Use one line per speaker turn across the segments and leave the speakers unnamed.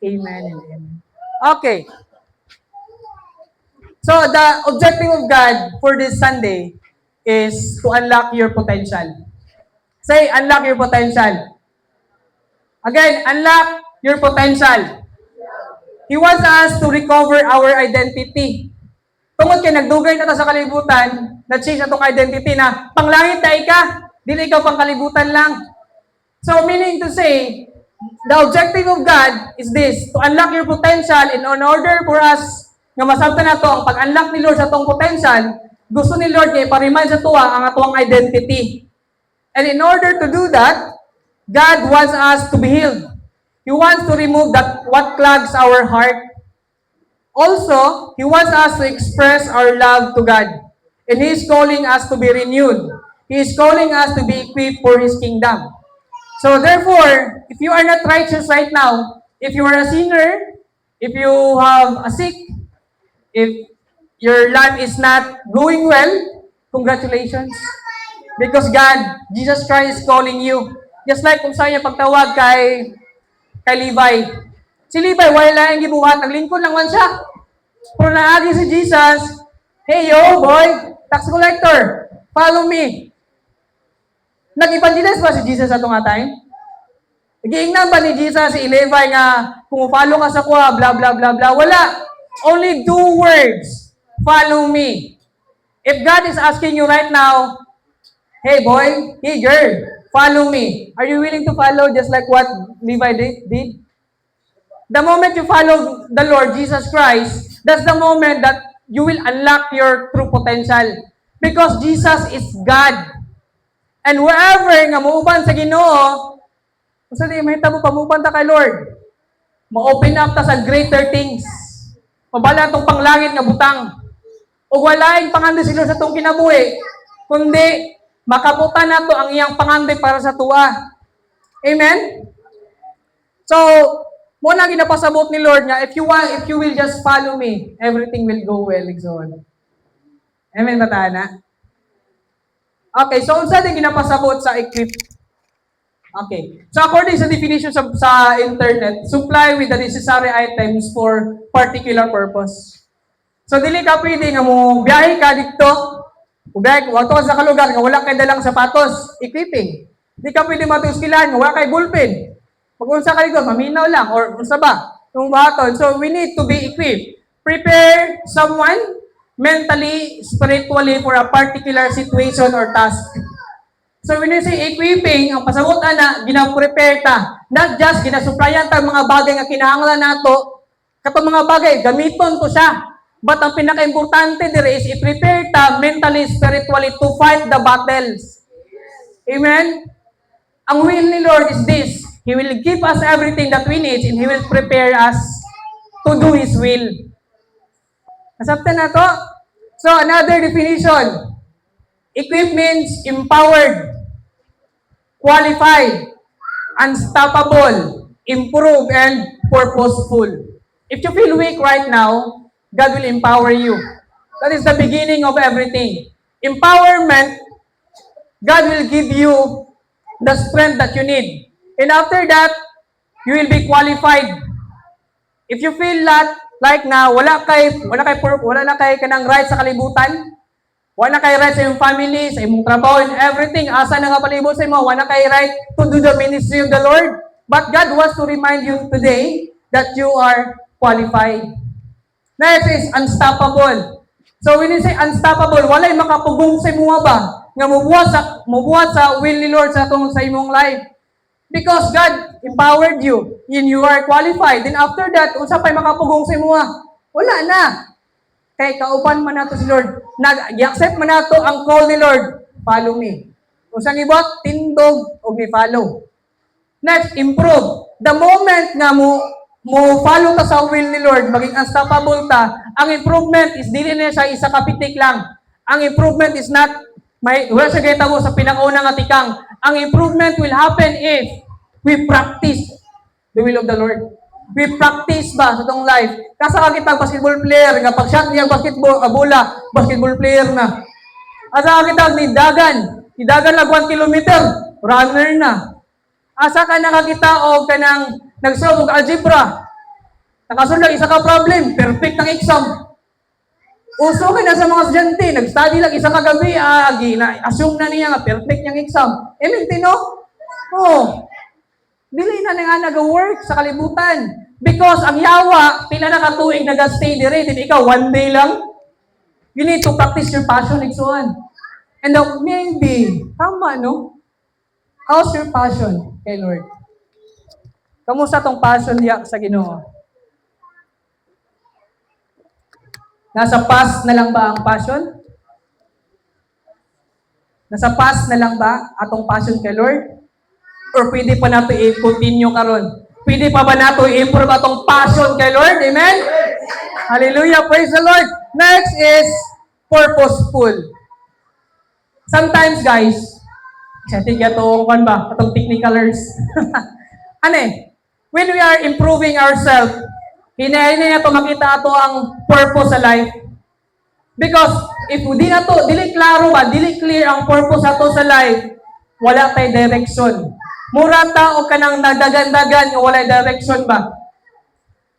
Amen and amen. Okay. So, the objective of God for this Sunday is to unlock your potential. Say, unlock your potential. Again, unlock your potential. He wants us to recover our identity. Tungod kay nagdugay na ta sa kalibutan, na-change na itong identity na panglangit na ika, dili ikaw pang kalibutan lang. So, meaning to say, the objective of God is this, to unlock your potential, and in order for us nga masabtan na to ang pag-unlock ni Lord sa itong potential, gusto ni Lord nga iparemind sa tuwa ang atuang identity. And in order to do that, God wants us to be healed. He wants to remove that what clogs our heart. Also, He wants us to express our love to God. And He is calling us to be renewed. He is calling us to be equipped for His kingdom. So therefore, if you are not righteous right now, if you are a sinner, if you have a sick, if your life is not going well, congratulations. Because God, Jesus Christ is calling you. Just like kung saan niya pagtawag kay Levi. Si Levi, wala lang gibuhat. Naglingkod lang man siya. Pero naagi si Jesus, hey yo, boy, tax collector, follow me. Nag-evangelize ba si Jesus sa itong time? Nag-iingnan ba ni Jesus si Levi nga, kung follow ka sa kuha, blah, blah, blah, blah. Wala. Only 2 words. Follow me. If God is asking you right now, hey boy, hey girl, follow me. Are you willing to follow just like what Levi did? The moment you follow the Lord Jesus Christ, that's the moment that you will unlock your true potential. Because Jesus is God. And wherever nga muuban sa Ginoo, kasi di mahita mo pamuban ta kay Lord, ma-open up ta sa greater things. Mabala itong panglangit nga butang. O walaing pangandoy si Lord sa itong kinabuhi, kundi makabutan na to ang iyang pangandoy para sa tuwa. Amen? So, muna ginapasabot ni Lord nga, if you will just follow me, everything will go well, exon. Amen ba tayo na? Okay, so unsa din ginapasabot sa equip? Okay. So according sa definition sa internet, supply with the necessary items for particular purpose. So dili ka pwede nga mo biyahe ka dito, biyahe ka sa kalugar nga wala kay dalang sapatos, equipping. Di ka pwede matuskilan nga wala kay ballpen. Pag unsa ka dito, maminaw lang or unsa ba? Yung baton. So we need to be equipped. Prepare someone mentally, spiritually for a particular situation or task. So when you say equipping, ang pasabot na, gina-prepare ta. Not just ginasuplayan ta mga bagay nga kinahanglan nato, katong mga bagay, gamiton ko siya. But ang pinaka-importante dire is i-prepare ta mentally, spiritually to fight the battles. Amen? Ang will ni Lord is this. He will give us everything that we need and He will prepare us to do His will. Nasabtan na to? So, another definition. Equip means empowered, qualified, unstoppable, improved, and purposeful. If you feel weak right now, God will empower you. That is the beginning of everything. Empowerment, God will give you the strength that you need. And after that, you will be qualified. If you feel that like now, wala na kay kanang right sa kalibutan, wala kay right sa iyong family, sa iyong trabaho, and everything, asa na nga palibot sa imo, wala kay right to do the ministry of the Lord. But God wants to remind you today that you are qualified. Next is unstoppable. So when you say unstoppable, walay makapugong sa imo ba nga mubuhat sa will ni Lord sa imong life. Because God empowered you and you are qualified. Then after that, unsa pay makapugong sa imo? Wala na. Kay kauban man nato si Lord. Nag-accept man nato ang call ni Lord. Follow me. Unsang ibot? Tindog o mi-follow. Next, improve. The moment nga mo follow ta sa will ni Lord, maging unstoppable ta, ang improvement is dili na siya isa kapitik lang. Ang improvement is not wala siya kita mo sa pinakaunang atikang. Ang improvement will happen if we practice the will of the Lord. We practice ba sa itong life? Kasa ka kita basketball player, nga pag-shot niyang bola, basketball player na. Asa ka kita nidagan lang 1 kilometer, runner na. Asa ka nakakita o kanang nagsulog algebra, Nakasunod lang, isa ka problem, perfect ang exam. Uso ka na sa mga estudyante, nag-study lang isa kagabi, assume na niya nga perfect yung exam. Tino? Oh, dili na nga nag-work sa kalibutan. Because ang yawa, pila na katuig nag-stay dire, din ikaw, one day lang. You need to practice your passion, Iksuan. And maybe, tama, no? How's your passion kay Lord? Kamusta tong passion niya sa Ginoo? Nasa past na lang ba ang passion? Nasa past na lang ba atong passion kay Lord? Or pwede pa nato i-continue karon? Pwede pa ba nato i-improve atong passion kay Lord? Amen? Hallelujah! Praise the Lord! Next is purposeful. Sometimes, guys, I think itong technicalers. When we are improving ourselves, hinahin na ito makita ato ang purpose sa life. Because if dili klaro ba, dili clear ang purpose ato sa life, wala tay direction. Mura tao ka nang nagdagan-dagan, wala direction ba?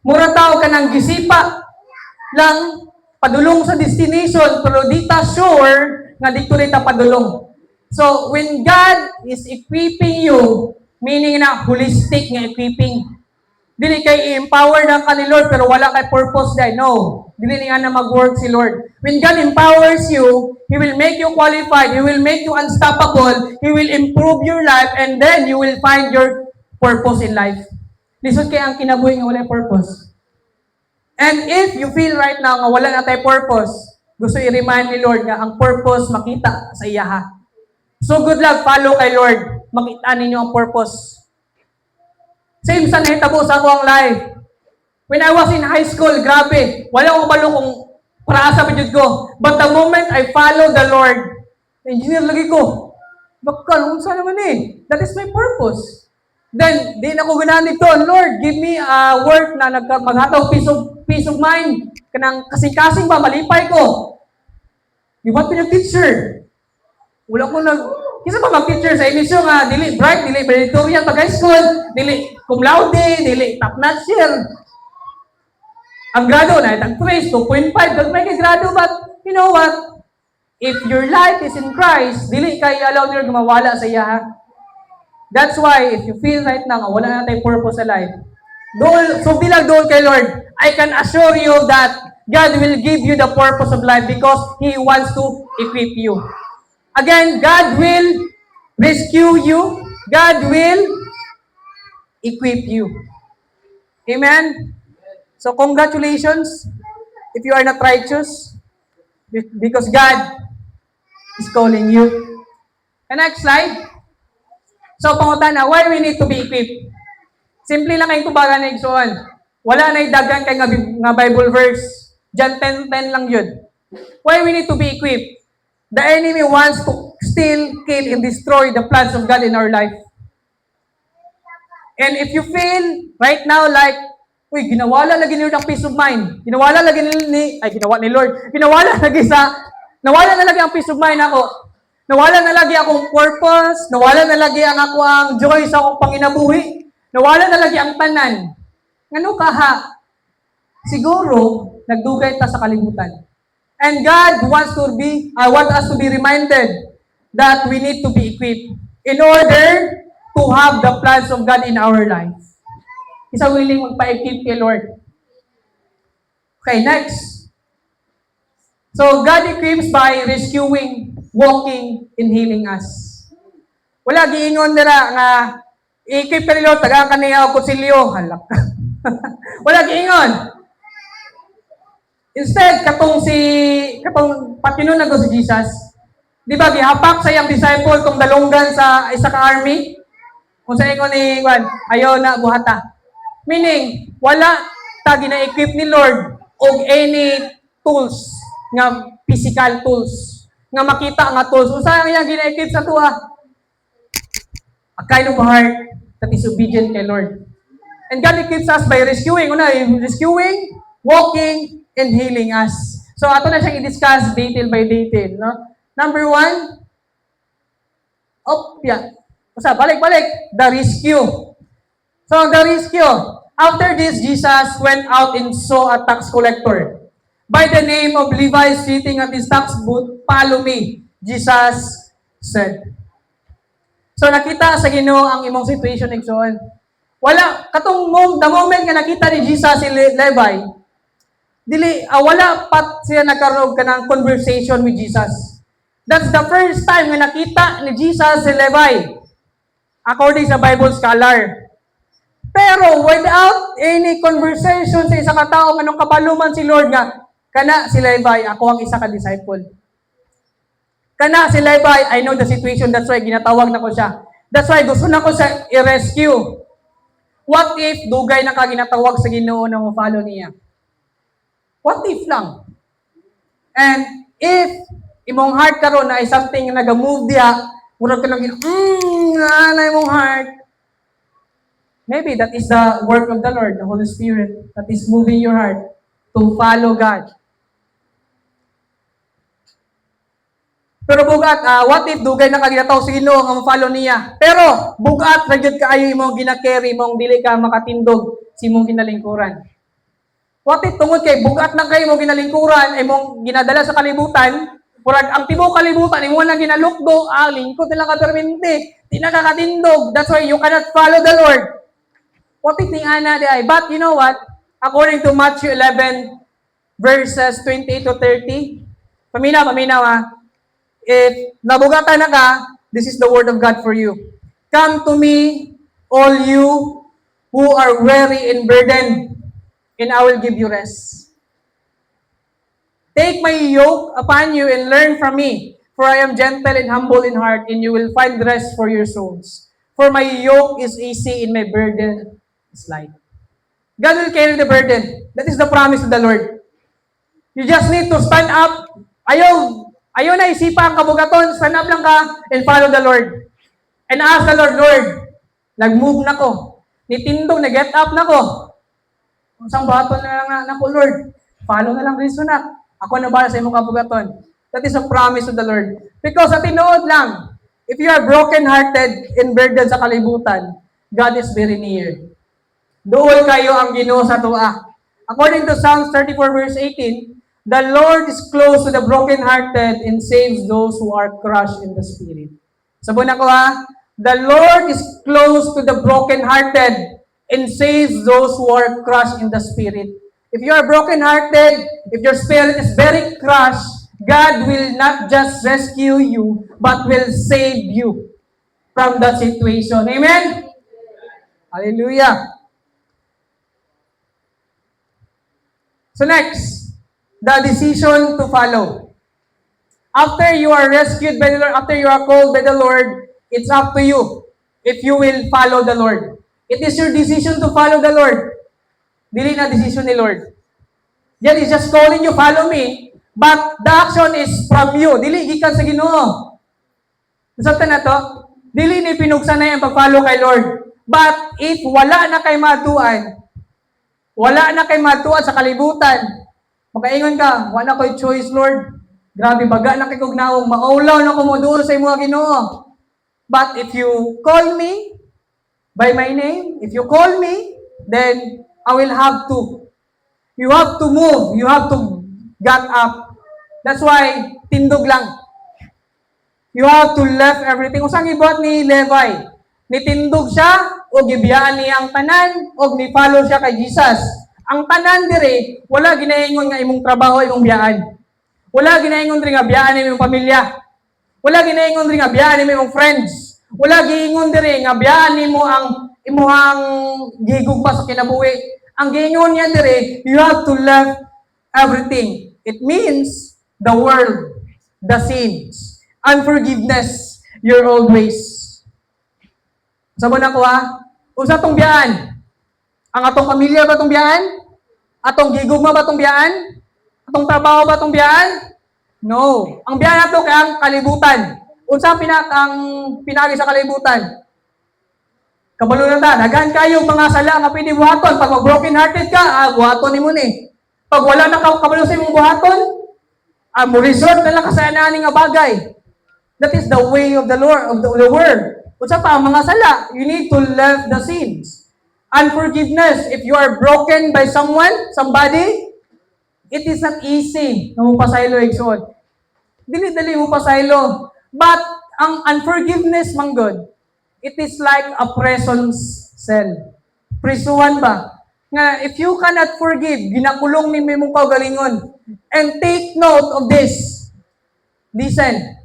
Mura tao ka nang gisipa lang padulong sa destination, pero di ta sure nga dito rin ta padulong. So, when God is equipping you, meaning na holistic nga equipping, dili kay i-empower na ka ni Lord, pero wala kay purpose dahil. No. Dili nga na mag-work si Lord. When God empowers you, He will make you qualified, He will make you unstoppable, He will improve your life, and then you will find your purpose in life. Lisod kay ang kinabuhi nga wala purpose. And if you feel right now nga wala na tayo purpose, gusto i-remind ni Lord nga ang purpose makita sa iyaha. So good luck, follow kay Lord. Makita ninyo ang purpose. Same sa nahitabo sa ako ang life. When I was in high school, grabe, wala akong balo kung praasa pa ko. But the moment I follow the Lord, engineer lagi ko. Bakal, kung saan naman eh. That is my purpose. Then, di na ko ganahan ito, Lord, give me a work na maghataw peace of mind. Kanang kasing-kasing ba, malipay ko. You want to be a teacher? Wala ko kisa pa mag-teacher sa inisyo nga, dili bright, dili valedictorian pag high school, dili cum laude, dili top notcher. Ang grado na, itang 3, 2.5, kag may grado, but you know what? If your life is in Christ, dili kay allow nila gumawala sa iya. That's why, if you feel right now, wala na tayong purpose sa life, so bilang doon kay Lord, I can assure you that God will give you the purpose of life because He wants to equip you. Again, God will rescue you. God will equip you. Amen? So, congratulations if you are not righteous because God is calling you. And next slide. So, pangutana, why we need to be equipped? Simple lang kayong tubagan na igsuon. Wala na dagan kay nga Bible verse. John 10:10 lang yun. Why we need to be equipped? The enemy wants to steal, kill, and destroy the plans of God in our life. And if you feel right now like, uy, ginawala lagi ni Lord ang peace of mind. Ginawala lagi ni Lord. Ginawala na lagi ang peace of mind ako. Nawala na lagi akong purpose. Nawala na lagi ang ako ang joy sa akong panginabuhi. Nawala na lagi ang tanan. Ngano kaha? Siguro, nagdugay ta sa kalibutan. And God wants want us to be reminded that we need to be equipped in order to have the plans of God in our life. Isa willing magpa-equip kay Lord. Okay, next. So, God equips by rescuing, walking, and healing us. Wala, giingon nila nga, i-equip ka ni Lord, tagaan ka niya o kutsilyo. Halak. Wala, giingon. Instead, katong patinunan na si Jesus, di ba, gihapak sa iyang disciple kung dalunggan sa isa ka army? Kung sa ingon ni Juan, ayaw na buhata. Meaning, wala ta gina-equip ni Lord og any tools, nga physical tools, nga makita nga tools. Usa ang iyang gina-equip sa tuwa? A kind of heart that is obedient kay Lord. And God equips us by rescuing, walking, and healing us. So, ato na siyang i-discuss detail by detail. No? Number 1, balik. The rescue. So, the rescue. After this, Jesus went out and saw a tax collector by the name of Levi sitting at his tax booth. Follow me, Jesus said. So nakita sa Ginoo ang imong situation igsoon. Wala the moment nga nakita ni Jesus si Levi, wala pat siya nagkaroon ka ng conversation with Jesus. That's the first time nga nakita ni Jesus si Levi, according sa Bible scholar. Pero without any conversation sa isa ka tao, anong kabaluman si Lord nga, kana si Levi, ako ang isa ka disciple. Kana si Levi, I know the situation, that's why ginatawag na ko siya. That's why gusto na ko siya i-rescue. What if dugay na ka ginatawag sa Ginoo na mo-follow niya? What if lang? And if imong heart karon na ay something na nag-move diha, murag ka lang na imong heart. Maybe that is the work of the Lord, the Holy Spirit, that is moving your heart to follow God. Pero bugat, what if dugay na kaginataw sa Ginoo nga mo-follow niya? Pero bugat ra gyud kaayo imong gina-carry, imong dili ka makatindog sa imong ginalingkuran. What if tungod kay bugat na kayo imong ginalingkuran, imong ginadala sa kalibutan, murag ang tibuok kalibutan imo na ginalukdo, lingkod nila ka permente, di na kakatindog. That's why you cannot follow the Lord. What if ni ana di ay? But you know what? According to Matthew 11 verses 28 to 30, paminaw if nabugatan na ka, this is the word of God for you. Come to me, all you who are weary and burdened, and I will give you rest. Take my yoke upon you and learn from me, for I am gentle and humble in heart, and you will find rest for your souls. For my yoke is easy and my burden is light. God will carry the burden. That is the promise of the Lord. You just need to stand up. Ayaw na isipa ang kabugaton, stand up lang ka and follow the Lord. And ask the Lord, Lord, nag-move na ko. Nitindog, nag-get up na ko. Kung saan baton na lang na ko, Lord, follow na lang rin sunak. Ako na bala sa imong kabugaton. That is a promise of the Lord. Because sa tinuod lang, if you are broken-hearted and burdened sa kalibutan, God is very near. Dool kayo ang Ginoo sa tuwa. According to Psalms 34 verse 18, the Lord is close to the broken-hearted and saves those who are crushed in the spirit. Sabon ako the Lord is close to the broken-hearted and saves those who are crushed in the spirit. If you are broken-hearted, if your spirit is very crushed, God will not just rescue you, but will save you from that situation. Amen? Hallelujah. So next, the decision to follow. After you are rescued by the Lord, after you are called by the Lord, it's up to you if you will follow the Lord. It is your decision to follow the Lord. Dili na decision ni Lord. Yan is just calling you, follow me, but the action is from you. Dili gikan sa Ginoo. Nasabtan na to? Dili ni pinugsan na yung pag-follow kay Lord. But if wala na kay matuan sa kalibutan, makaingon ka, wala ko'y choice, Lord. Grabe, baga na kay kugnaong, maulaw na kumuduol sa imo Ginoo. But if you call me by my name, if you call me, then I will have to. You have to move. You have to get up. That's why, tindog lang. You have to left everything. Usang ibot ni Levi, nitindog siya, o gibiyaan niya ang tanan, o ni-follow siya kay Jesus. Ang tanan dire, wala ginaingon nga imong trabaho, imong biyaan. Wala ginaingon dire nga biyaan imong pamilya. Wala ginaingon dire nga biyaan imong friends. Wala giingon dire nga biyaan nimo ang imuhang gigugma sa kinabuhi. Ang giingon niya dire, you have to left everything. It means the world, the sins, unforgiveness, your old ways. Sabon ako unsa tong biyaan? Ang atong pamilya ba tong biyaan? Atong gigugma ba tong biyaan? Atong trabaho ba tong biyaan? No. Ang biyaan nato kay ang kalibutan. Unsa ang pinagi sa kalibutan? Kabalo na ta, daghan kayo mga sala nga pwede buhaton. Pag broken hearted ka, buhaton nimo ni. Pag wala na kabalo sa imong buhaton, mo resort na lang ka sa anani nga bagay. That is the way of the Lord, of the world. Unsa pa ang mga sala? You need to love the sins. Unforgiveness. If you are broken by someone, somebody, it is not easy na mo pasaylo igsoon. Dili-dali mo pasaylo. But ang unforgiveness man God, it is like a prison cell. Prisuhan ba? Nga, if you cannot forgive, ginakulong ni mong kaugalingon. And take note of this. Listen.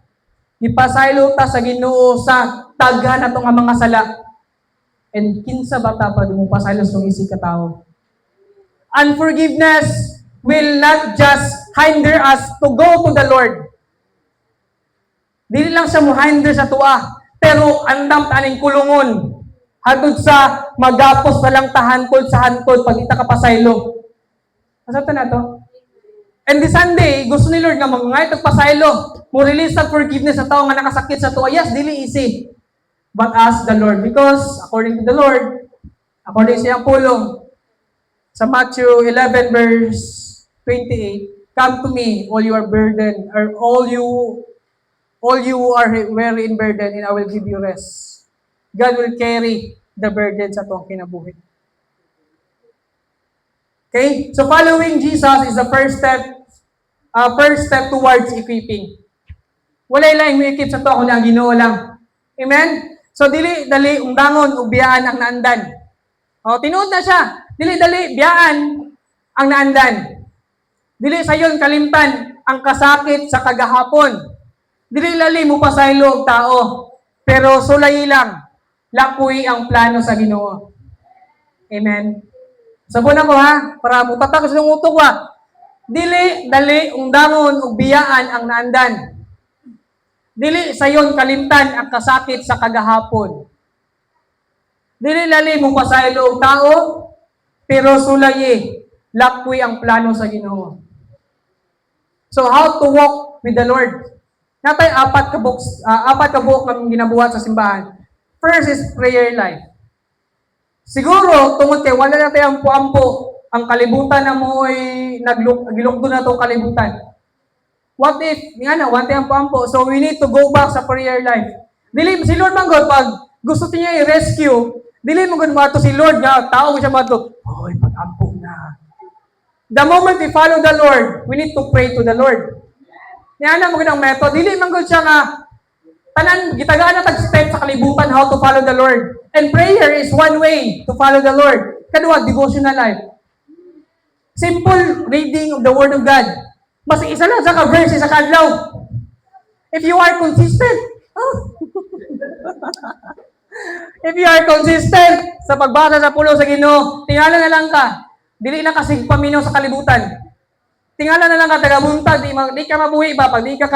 Ipasaylo ta sa Ginoo sa taghan atong nga mga sala. And kinsa bata pa di mo pasaylo sa isig ka tao. Unforgiveness will not just hinder us to go to the Lord. Dili lang siya mo hinder sa tuwa, pero andam taning kulungon. Hangtod sa magapos na lang tahankod sa hankod pag ita kapasaylo. Masabta na to? And this Sunday, gusto ni Lord nga mga pasaylo, mo release ang forgiveness sa tao nga nakasakit sa tuwa. Yes, dili easy. But ask the Lord. Because according to the Lord, according sa iyang pulong, sa Matthew 11 verse 28, come to me, all you are burdened, or all you are weary and burdened, and I will give you rest. God will carry the burden sa itong kinabuhi. Okay? So following Jesus is the first step towards equipping. Walay lang mo equip sa to kung ang Ginoo lang. Amen? So dili-dali ungdangon ug biyaan ang naandan. O tinuod na siya. Dili-dali biyaan ang naandan. Dili sayon kalimtan ang kasakit sa kagahapon. Dili-lali mo pasaylo og tao. Pero sulay lang lakoy ang plano sa Ginoo. Amen. Sabon ako ha, para mutatak sa utok wa. Dili dali ungdangon ug biyaan ang naandan. Dili sayon kalimtan ang kasakit sa kagahapon. Dili lali mo pasaylo og tao, pero sulay lakoy ang plano sa Ginoo. So how to walk with the Lord? Natay apat ka buok ang ginabuhat sa simbahan. First is prayer life. Siguro tungod kay wala na tayong ampo ang kalibutan na mo ay nagilugdo na tong kalibutan. What if, nga na, one tayong ampo, so we need to go back sa prayer life. Dili, si Lord man God, pag gusto niya i-rescue, dili mo God mato si Lord nga, tao mo siya mato, oy, pag-ampo na. The moment we follow the Lord, we need to pray to the Lord. Nga na, magandang method, dili man God siya nga, tanan, gitagaan na tag-step sa kalibutan how to follow the Lord. And prayer is one way to follow the Lord. Kadua, devotional life. Simple reading of the Word of God. Mas isa lang sa ka-verse sa kadlaw. If you are consistent, if you are consistent sa pagbasa sa pulong sa Ginoo, tingala na lang ka. Dili na kasi paminaw sa kalibutan. Tingala na lang ka tagabuntag, di ka mabuhi ba pag di ka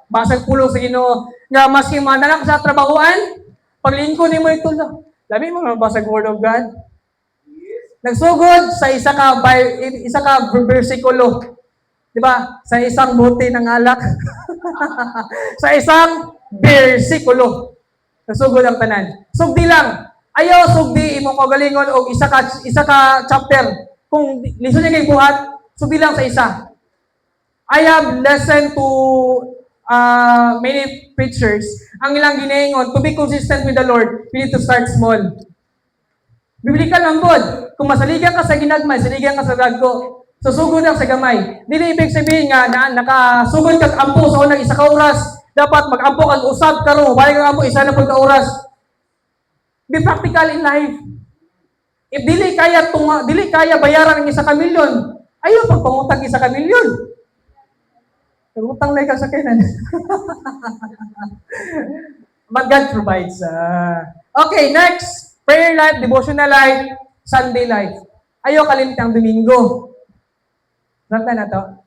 basag pulong sa Ginoo. Nga maski mananak sa trabahuan, paglingkod nimo ito lang. Labi mo nga basag Word of God. Nagsugod sa isa ka bersikulo. Di ba? Sa isang bote ng alak. Sa isang bersikulo. Nagsugod ang tanan. Sugdi lang. Ayaw sugdi imong kaugalingon og isa ka chapter. Kung lisod niya kay buhat, sugdi lang sa isa. I have listened to many preachers. Ang ilang ginaingon, to be consistent with the Lord, we need to start small. Biblikal ang bod. Kung masaligan ka sa ginagmay, saligan ka sa dagko. Susugod lang sa gamay. Dili ibig sabihin nga na nakasugod kag ampo sa unang isa ka oras, dapat mag-ampo kag usab karon, balik kag ampo isa na pud ka oras. Be practical in life. If dili kaya bayaran ng 1 milyon, ayaw pagpangutang 1 milyon. Utang na ka sa kanan. But God provides. Okay, next. Prayer life, devotional life, Sunday life. Ayaw kalimtang Domingo. Nakita na to?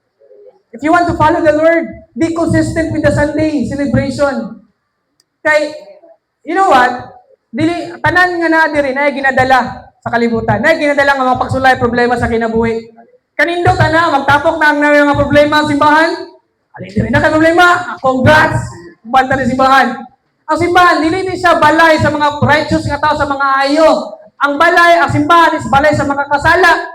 If you want to follow the Lord, be consistent with the Sunday celebration. Kay, you know what? Tanan nga na diri na ginadala sa kalibutan. Na ginadala nga mga pagsulay problema sa kinabuhi. Kanindot na, magtapok na ang mga problema sa simbahan. Alin diri na ka problema. Congrats! Banta ni simbahan. Ang simbahan, dili siya balay sa mga righteous nga tao, sa mga ayo. Ang simbahan is balay sa mga kasala.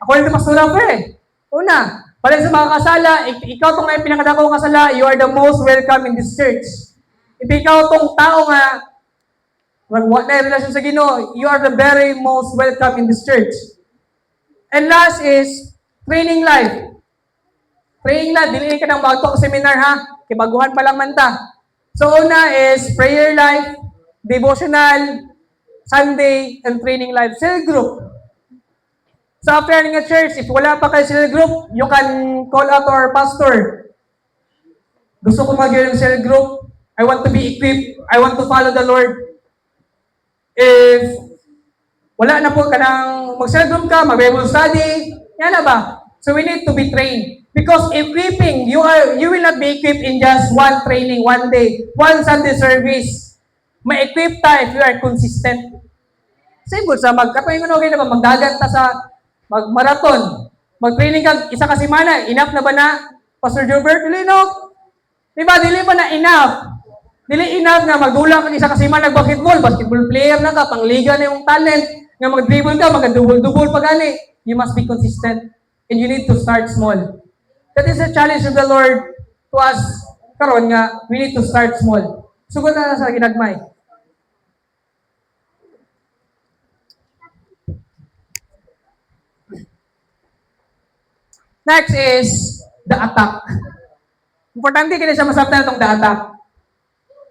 According to Pastor Rafe, una, balay sa mga kasala, ikaw itong pinakadakong kasala, you are the most welcome in this church. If ikaw itong tao nga, What na relasyon sa Ginoo, you are the very most welcome in this church. And last is training life. Training life, dili ka ng bago seminar ha. Kibaguhan pa lang man ta. So una is prayer life, devotional, Sunday, and training life. Cell group. So after running a church, if wala pa kayo cell group, you can call out our pastor. Gusto ko mag-join ng cell group. I want to be equipped. I want to follow the Lord. If wala na po ka ng mag-cell group ka, mag-Bible study, yan na ba? So we need to be trained. Because equipping, you will not be equipped in just one training, one day, one Sunday service. Ma-equip ta if you are consistent. Simple sa magkapahingon okay na ba? Magdagat ta sa mag-marathon. Mag-training ka isa ka semana, enough na ba na? Pastor Gilbert, dili no? Diba, dili pa na enough. Dili enough nga magdulang ka isa ka semana basketball player na ka, pangliga na yung talent, nga mag-dribble ka, mag-double pa gani. You must be consistent. And you need to start small. That is a challenge of the Lord to us. Karon nga, we need to start small. Sugod na sa ginagmay. Next is the attack. Importante kini siya masabtan itong the attack.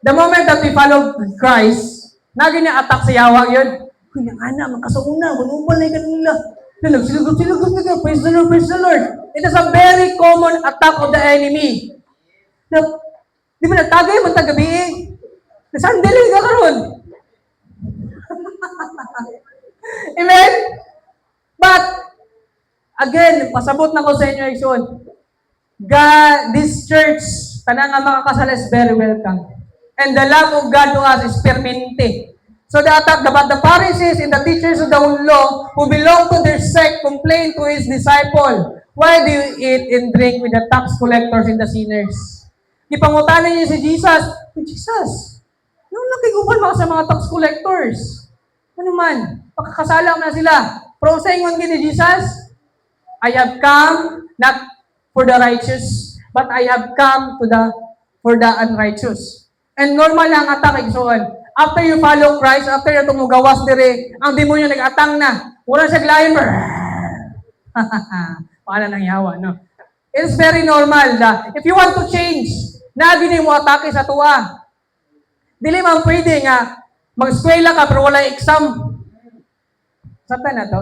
The moment that we follow Christ, naging attack sa yawa yun. Kuya, anak, magkasauna, manubal na yung kanila. Nagsilugot na, praise the Lord, praise the Lord. It is a very common attack of the enemy. Di ba nagtagay mo tagabi eh? Nasandali ka karon. Amen? But, again, pasabot na ko sa inyo, Ikson. God, this church, tanang nga makakasal is very welcome. And the love of God to us is permanente. So the attack, the Pharisees and the teachers of the law who belong to their sect complained to his disciple, why do you eat and drink with the tax collectors and the sinners? Ipangutanan niya si Jesus, Jesus, nung nakigupan mo sa mga tax collectors, ano man, pakakasala mo na sila. Pero sa ingon ni Jesus, I have come not for the righteous, but I have come for the unrighteous. And normal lang attack, igsoon. After you follow Christ, after you tumugawas dire, ang demonyo nag-atang na. Wala siya glayon. Paala nang yawa, no? It's very normal. If you want to change, nagini mo atake sa tuwa. Dili man pwede nga, mag-eskwela ka pero wala exam. Satan na to?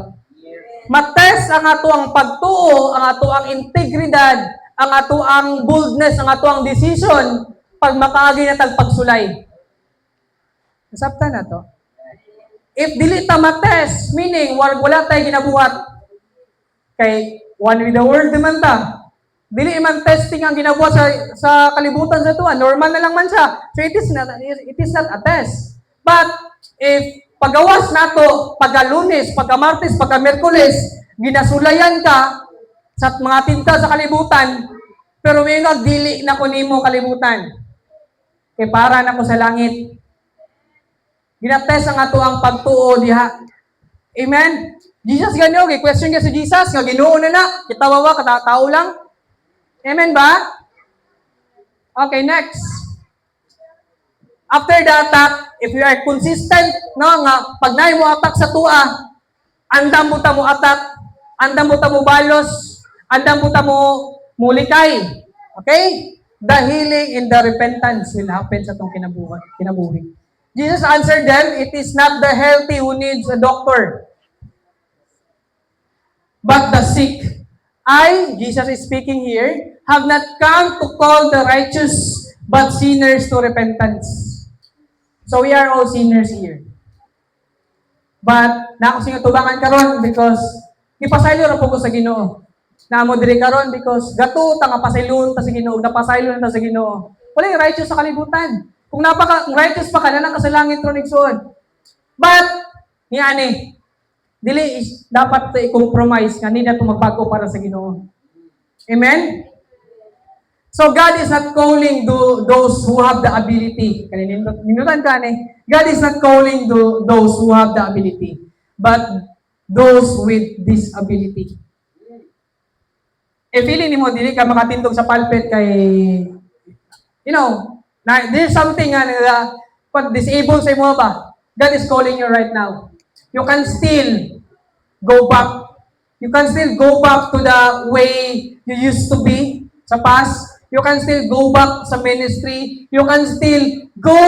Matest ang ato ang pagtuo, ang ato ang integridad, ang ato ang boldness, ang ato ang decision, pag makaagi na tagpagsulay. Nasabta na to. If dili ta mates, meaning wala tayo ginabuhat. Kay one with the world naman ta. Dili man testing ang ginabuhat sa kalibutan sa tuwa. Normal na lang man siya. So it is not a test. But if pagawas nato, pagka-Lunes, pagka-Martes, pagka-Miyerkules, ginasulayan ka sa mga tinta sa kalibutan, pero may dili na ko nimo kalibutan. Kay para na ko sa langit. Ginatest ang ato ang pagtuo diha. Amen? Jesus ganyo, question ka si Jesus, nga Ginoo na, kita wawa, katatao lang. Amen ba? Okay, next. After the attack, if you are consistent, no, nga, pag naay mo attack sa tua, andam mo ta mo attack, andam mo ta mo balos, andam mo ta mo mulikay. Okay? The healing and the repentance will happen sa itong kinabuhi. Jesus answered them, it is not the healthy who needs a doctor, but the sick. I, Jesus is speaking here, have not come to call the righteous, but sinners to repentance. So we are all sinners here. But, nakusing tubangan karon because ipasaylo ra po ko sa Ginoo. Namo diri karon because gato ta nga pasaylon ta sa Ginoo, napasaylon ta sa Ginoo. Wala yung righteous sa kalibutan. Kung righteous pa ka, nanang ka sa langit ron igsoon. But, ani, dili dapat i-compromise nga nila ito magbago para sa Ginoo. Amen? So, God is not calling those who have the ability. Minutan ka ni. God is not calling those who have the ability, but those with disability. E feeling mo, dili ka makatindog sa pulpit kay, there's something pag disabled sa mo ba? God is calling you right now. You can still go back. You can still go back to the way you used to be sa past. You can still go back sa ministry. You can still go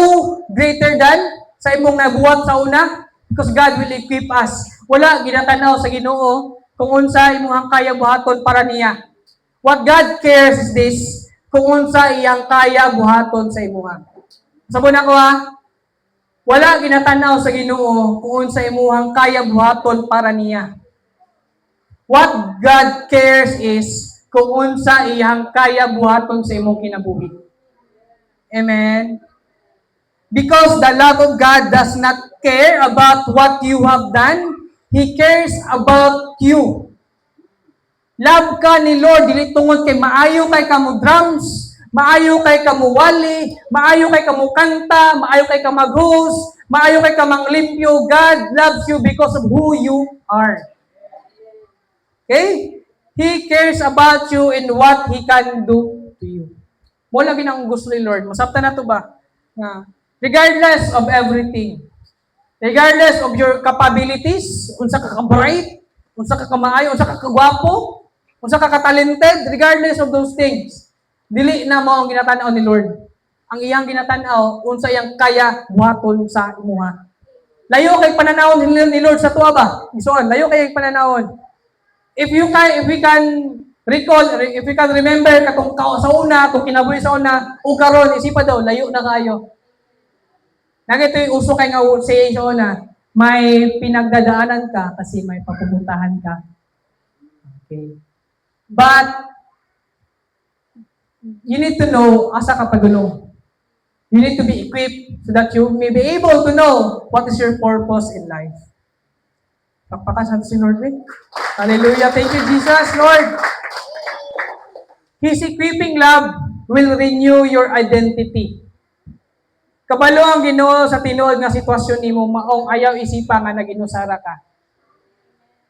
greater than sa imong nabuhat sa una because God will equip us. Wala ginatanaw sa Ginoo kung unsa imong kaya buhaton para niya. What God cares is this, kung unsa iyang kaya buhaton sa imuha. Sabon ako wala ginatanaw sa Ginoo kung unsa imuhang kaya buhaton para niya. What God cares is kung unsa iyang kaya buhaton sa imong kinabuhi. Amen. Because the love of God does not care about what you have done, He cares about you. Love ka ni Lord dili tungod kay maayo kay kamo drums, maayo kay kamo wali, maayo kay kamo kanta, maayo kay ka mag-host, maayo kay ka manglimpyo. God loves you because of who you are. Okay? He cares about you and what He can do to you. Mo lagi nang gusto ni Lord. Masabta na to ba? Regardless of everything. Regardless of your capabilities, unsa ka ka-bright, unsa ka kamaayo, unsa ka kagwapo, unsa ka ka-talented, regardless of those things. Dili na mo ang ginatanaw ni Lord. Ang iyang ginatanaw, unsa iyang kaya buhaton sa imuha. Layo kay pananawon ni Lord sa tuwa ba? Isuon, layo kay pananawon. If we can recall, if we can remember katong sa una, kung kinabuhi sa una, o karon isipa daw, layo na kayo. Nagito yung uso kay nga saying sa una, may pinagdadaanan ka kasi may papupuntahan ka. Okay. But, you need to know asa ka padulong. You need to be equipped so that you may be able to know what is your purpose in life. Pakpakan sa si Lord. Hallelujah. Thank you, Jesus, Lord. His equipping love will renew your identity. Kabalo ang Ginoo sa tinuod nga sitwasyon nimo maong ayaw isipa nga naginusara ka.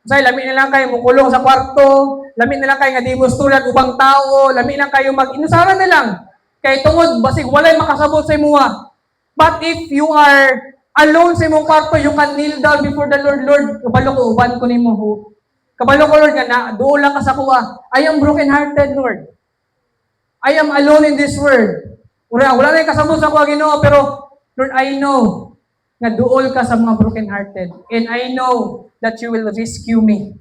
Say, lami na lang kayo mukulong sa kwarto, lami na lang kayo nga di mo tulad ubang tao, lami na kayo mag-inusara na lang. Kay tungod basig walay makasabot sa imuha. But if you are alone sa imong kwarto, you can kneel down before the Lord. Lord, kabalo ko uban ko nimo. Kabalo ko Lord nga na duol lang ka sa kuha. I am broken-hearted, Lord. I am alone in this world. Wala na yung kasabot sa kuha Ginoo, pero Lord, I know nga duol ka sa mga broken-hearted. And I know that you will rescue me.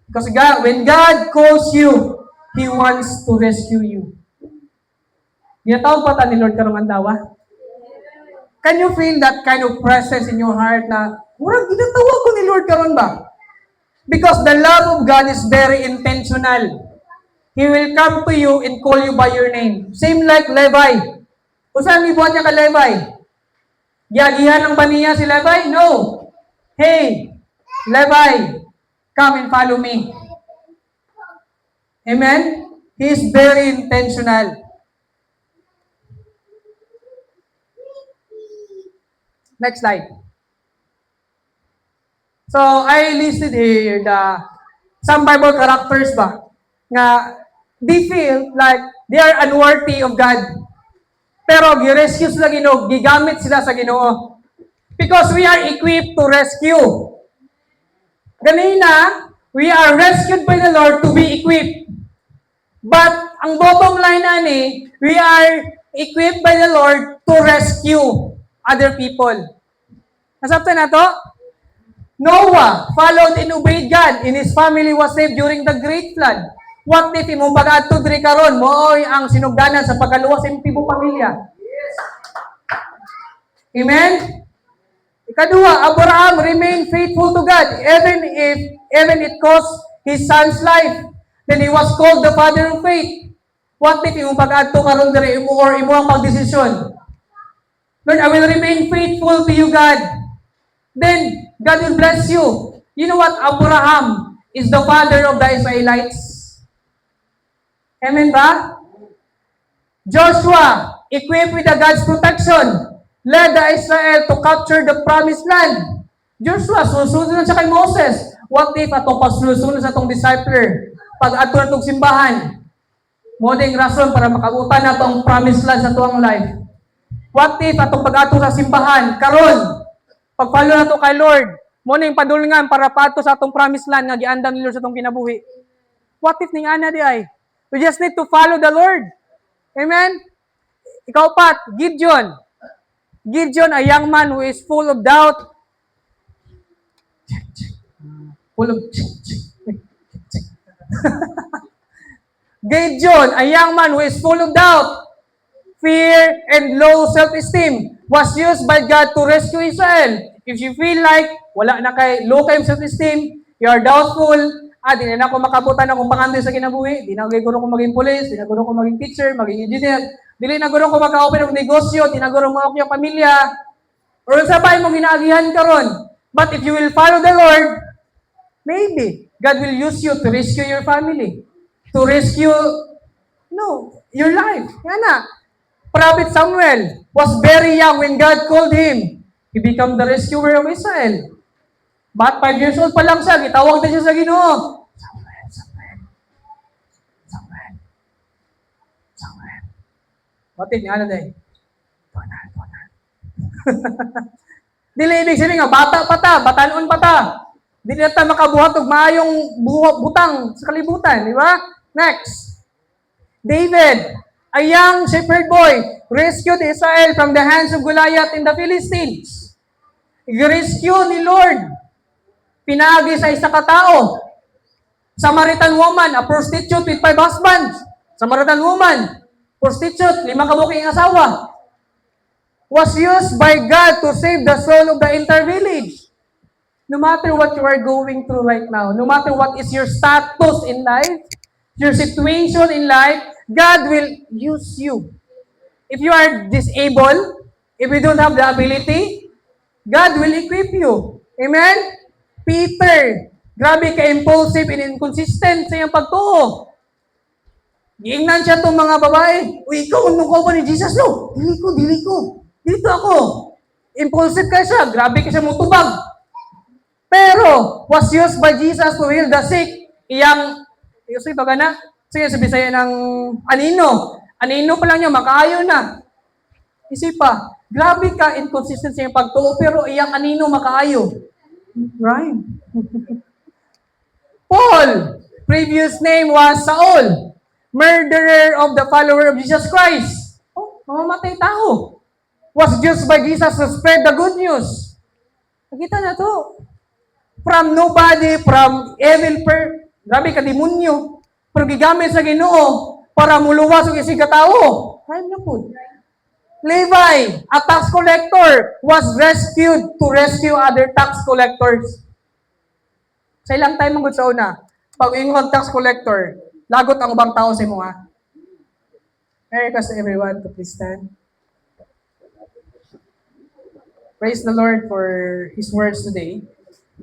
Because God, when God calls you, He wants to rescue you. Ginatawag pa ta ni Lord karong andawa? Can you feel that kind of presence in your heart na, murag ginatawag ko ni Lord karon ba? Because the love of God is very intentional. He will come to you and call you by your name. Same like Levi. Usan ibuhat niya ka Levi? Giyagihan ng ba niya si Levi? No. Hey, Levi, come and follow me. Amen? He is very intentional. Next slide. So, I listed here some Bible characters ba nga they feel like they are unworthy of God. Pero gi-rescue sila Ginoo, gigamit sila sa Ginoo. Because we are equipped to rescue. Ganina, we are rescued by the Lord to be equipped. But ang bottom line ani, we are equipped by the Lord to rescue other people. Nasabtan na to? Noah followed and obeyed God, and his family was saved during the great flood. What if imong pag-adto diri karon mooy ang sinugdanan sa pagkaluwas sa imong pamilya? Amen? Ikaduha, Abraham remained faithful to God even it cost his son's life. Then he was called the father of faith. What if imong pag-adto karon diri or imong pagdesisyon? Lord, I will remain faithful to you, God. Then God will bless you. You know what? Abraham is the father of the Israelites. Amen ba? Joshua, equipped with the God's protection, led the Israel to capture the promised land. Joshua, susunod na siya kay Moses. What if atong pagsusunod sa atong discipler, pag ato na itong simbahan, mo ding rason para makabutan na itong promised land sa tuwang life. What if atong pag ato sa simbahan, karon, Pag-follow na to kay Lord, mo na yung padulngan para pato sa atong promised land nga giandam ni Lord sa atong kinabuhi. What if ning ana di ay? We just need to follow the Lord. Amen? Ikaw pat, Gideon. Gideon, a young man who is full of doubt. Full of... Gideon, a young man who is full of doubt, fear, and low self-esteem, was used by God to rescue Israel. If you feel like wala na kay low kayong self-esteem, you are doubtful, di na ako makabutan akong pangandoy sa kinabuhi, di na guro ko maging police, di na guro ko maging teacher, maging engineer, dili na guro ko maka-open ng negosyo, di na guro mo ako yung pamilya, or sa bahay mo ginaagihan karon. But if you will follow the Lord, maybe God will use you to rescue your family, to rescue your life. Yan na. Prophet Samuel was very young when God called him. He became the rescuer of Israel. But 5 years old pa lang siya, gitawag na siya sa Ginoo. Samuel. Batin, ano day? Tunan. Dili ibig sabihin nga, bata pa ta, batanon pa ta. Dili na ta makabuhat og maayong butang sa kalibutan, di ba? Next. David, a young shepherd boy, rescued Israel from the hands of Goliath in the Philistines. I-rescue ni Lord. Pinagi sa isa katao. Samaritan woman, a prostitute with 5 husbands. Samaritan woman, prostitute, 5 kabuking asawa. Was used by God to save the soul of the entire village. No matter what you are going through right now, no matter what is your status in life, your situation in life, God will use you. If you are disabled, if you don't have the ability, God will equip you. Amen? Peter, grabe ka-impulsive and inconsistent sa iyang pagtuo. Giingnan siya itong mga babae. Uy, ikaw, anong ko ba ni Jesus? No, dili ko. Dito ako. Impulsive ka siya. Grabe ka siya mutubag. Pero, was used by Jesus to heal the sick. Iyang, ito ka na? Sige, sabi sa'yo ng anino. Anino pa lang niya, makaayo na. Isipa, grabe ka, inconsistent sa iyang pagtuo, pero iyang anino makaayo. Right? Paul, previous name was Saul, murderer of the follower of Jesus Christ. Mamamatay tao. Was used by Jesus to spread the good news. Nakita na to. From nobody, from evil grabe ka, demonyo. Pero gigamit sa Ginoo para muluwas og isig katao. Time na po. Levi, a tax collector, was rescued to rescue other tax collectors. Sa ilang time ang sa una, pag ingon tax collector, lagot ang ubang tao sa imo ha. Merry Christmas everyone, to please stand. Praise the Lord for His words today.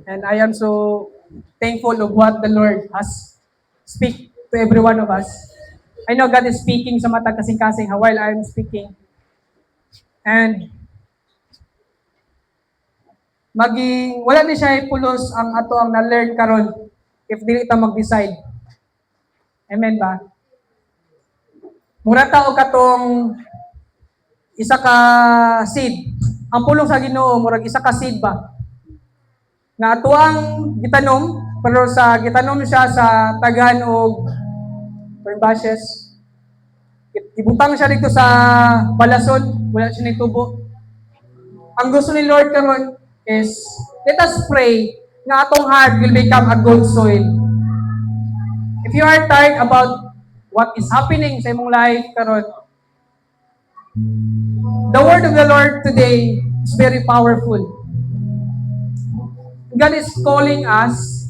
And I am so thankful of what the Lord has speak to every one of us. I know God is speaking sa matag kasing-kasing while I am speaking. And wala ni siya ipulos ang ato ang na-learn karon if dili ta mag-decide. Amen ba? Mura ta og katong isa ka seed. Ang pulong sa Ginoo murag isa ka seed ba? Na ato ang gitanom, pero sa gitanom siya sa tagan og bashes. Ibutang siya dito sa balason, wala siya nitubo. Ang gusto ni Lord karon is, let us pray na atong heart will become a good soil. If you are tired about what is happening sa imong life karon, the word of the Lord today is very powerful. God is calling us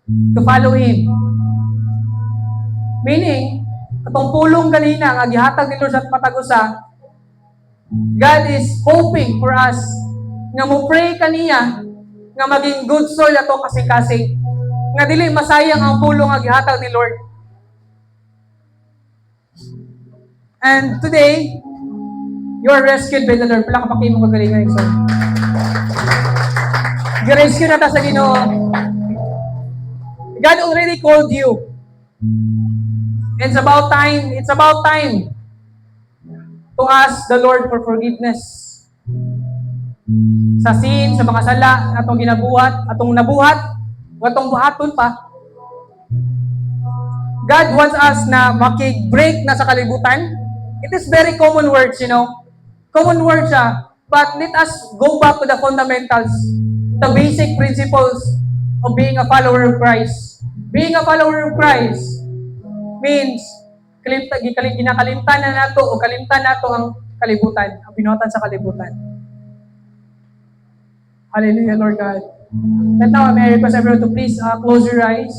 to follow Him. Meaning, atong pulong kanina nga gihatag ni Lord sa matag usa, God is hoping for us nga mo pray kaniya nga maging good soul ato kasing-kasing nga dili masayang ang pulong nga gihatag ni Lord. And today, you are rescued by the Lord. Pala kapaki mo kagalingan yung song. Gi-rescue na ta sa Ginoo. God already called you. It's about time to ask the Lord for forgiveness. Sa sin, sa mga sala, atong ginabuhat, atong nabuhat, o atong buhaton pa. God wants us na makig-break na sa kalibutan. It is very common words, Common words siya. But let us go back to the fundamentals, the basic principles of being a follower of Christ. Being a follower of Christ means ginakalimtan na nato o kalimtan nato ang kalibutan, ang binuhatan sa kalibutan. Hallelujah, Lord God. And now, may I request everyone to please close your eyes.